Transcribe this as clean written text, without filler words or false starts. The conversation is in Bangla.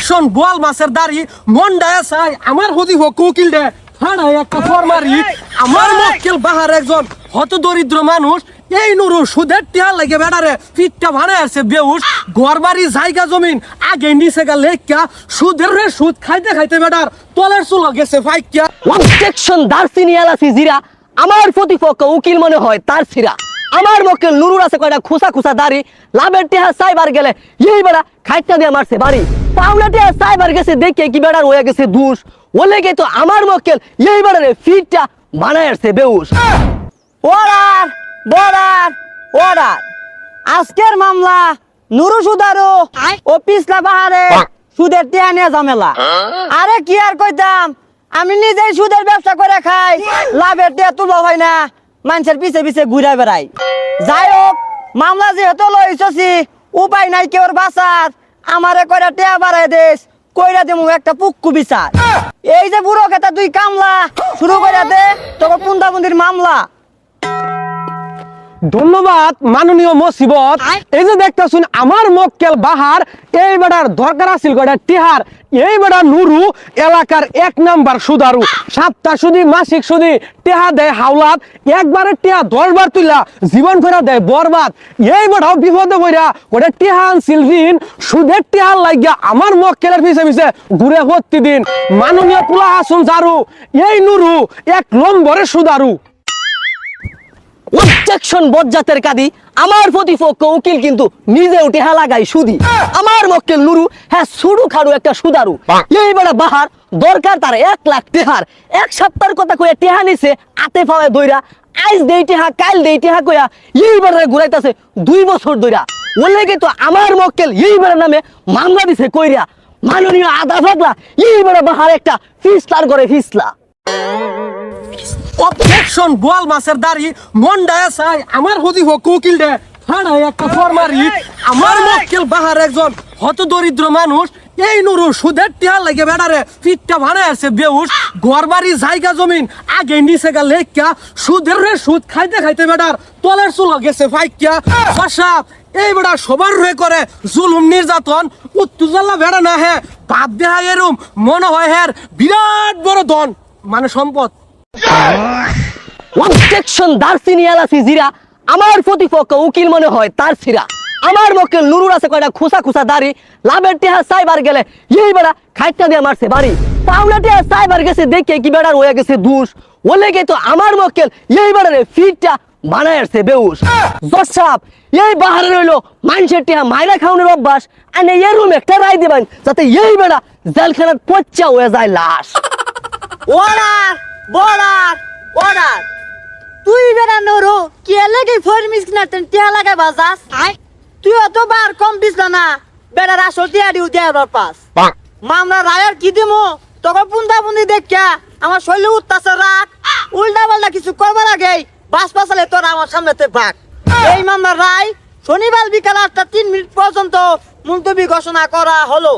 অবজেকশন বোয়াল মাছের দাড়ি মন্ডায় চাই আমার হদি হোক উকিল দে ফাড়াই একটা ফরমারি আমার মক্কেল বাহার একজন হত দরিদ্র মানুষ এই নুরু সুদের টিয়া লাগে বেড়ারে পিঠটা ভাড়া আছে বেউস ঘর বাড়ি জায়গা জমিন আগে নিচে গা লেখা সুদের রে সুদ খাইতে খাইতে বেড়ার তলের চুল গেছে ফাইকিয়া অবজেকশন দার্সিনি এলাচি জিরা আমার প্রতিপক্ষ উকিল মনে হয় তার ছিরা আমার মক্কেল নুরুর আছে কয়টা খুসা খুসা দাড়ি লাভের টিহা সাইবার গেলে এই বেড়া খাইটা দিয়ে মারছে বাড়ি পাওনা টিহা সাইবার গেছে দেখে কি বেড়ার হয়ে গেছে দুষ ওলে গে তো আমার মক্কেল এই বেড়ারে ফিটটা বানায় আসছে বেউস অর্ডার বর্ডার অর্ডার আজকের মামলা নুরু সুদারু ও পিছলা পাহাড়ে সুদের টিয়া নিয়ে ঝামেলা আরে কি আর কইতাম আমি নিজেই সুদের ব্যবসা করে খাই লাভের টিয়া তুলবো হয় না মানুষের পিছে পিছে ঘুরে বেড়াই যাই হোক মামলা যেহেতু লইছি উপায় নাই কেউ বাঁচার আমারে কয়টা টিয়া বাড়াই দেশ কইরা দেবো একটা পুক্কু বিচার এই যে বুড়ো খেতা তুই কামলা শুরু করে দে তোকে পুন্দাবন্দির মামলা। ধন্যবাদ মাননীয় মসিবত এই যে দেখতেছুন আমার মক্কেল বাহার এই বেড়ার দরকার আছিল কয়টা টিহার এই বেড়া নুরু এলাকার 1 নাম্বার সুদারু সাতটা সুদি মাসিক সুদি টিহা দেয় হাওলাত একবারে টিহা 10 বার তুইলা জীবন ফেরা দেয় বরবাদ এই বেড়াও বিপদে পড়া ওটা টিহা আনছিল ঋণ সুদের টিহার লাগিয়া আমার মক্কেলের পিছে পিছে ঘুরে প্রতিদিন মাননীয় পুলা আসুন জারু এই নুরু 1 নম্বরে সুদারু। অবজেকশন বজ্জাতের কাদি আমার প্রতিপক্ষ উকিল কিন্তু নিজে উঠে লাগাই সুদি আমার মক্কেল নুরু হ্যাঁ সুডু খাড়ু একটা সুদারু এই বেড়া বাহার দরকার তার 1 লাখ টেহার 1 সপ্তাহের কথা কইয়া টেহা নিছে আতে পাওয়া দইরা আইজ দেই টেহা কাল দেই টেহা কইয়া এই বেড়া ঘুরাইতাছে 2 বছর দইরা ওলে গে তো আমার মক্কেল এই বেড়া নামে মামলা দিছে কইরা মাননীয় আদা পাগলা এই বেড়া বাহার একটা ফিসলার করে ফিসলা। অবজেকশন বোয়াল মাছের দাড়ি মন্ডায় চাই আমার হদি হোক উকিল দে ফাড়াই একটা ফরমারি আমার মক্কেল বাহার একজন হত দরিদ্র মানুষ এই নুরু সুদের টিয়া লাগে বেড়ারে পিঠটা ভাড়া আছে বেউস ঘর বাড়ি জায়গা জমিন আগে নিচে গা লেখা সুদের রে সুদ খাইতে খাইতে বেড়ার তলের চুল গেছে ফাইকিয়া ফসাব এই বেড়া সবার রয়ে করে জুলুম নির্যাতন উত্তেজনা বেড়া না হ্যাঁ বাদ দেহা এরম মনে হয় হ্যাঁ বিরাট বড় ধন মানে সম্পদ। অবজেকশন দার্সিনি এলাচি জিরা আমার প্রতিপক্ষ উকিল মনে হয় তার ছিরা আমার মক্কেল নুরুর আছে কয়টা খুসা খুসা দাড়ি লাভের টিহা সাইবার গেলে এই বেড়া খাইটা দিয়ে মারছে বাড়ি পাওনা টিহা সাইবার গেছে দেখে কি বেড়ার হয়ে গেছে দুষ ওলে গে তো আমার মক্কেল এই বেড়ারে ফিটটা বানায় আসছে বেউস জসাব এই বাহারে রইলো মানুষের টিহা মাইরা খাওয়ানোর অভ্যাস আর এই রুম একটা রায় দিবেন যাতে এই বেড়া জেলখানার পচ্চা হয়ে যায় লাশ। অর্ডার বর্ডার অর্ডার তুই বেড়া নরো কে লাগে ফরমিস না তেন টিয়া লাগা বাজাস তুই অত বার কম দিছ না বেড়ার আসল টিয়া দিউ দেবার পাস মামলা রায়ের কি দিমু তোকে পুন্দাবন্দি দেখা আমার শৈলী উত্তাসে রাখ উল্টা পাল্টা কিছু করবার আগে বাস পাসালে তোর আমার সামনেতে ভাগ এই মামলার রায় শনিবার বিকাল 8:03 পর্যন্ত মুলতবি ঘোষণা করা হলো।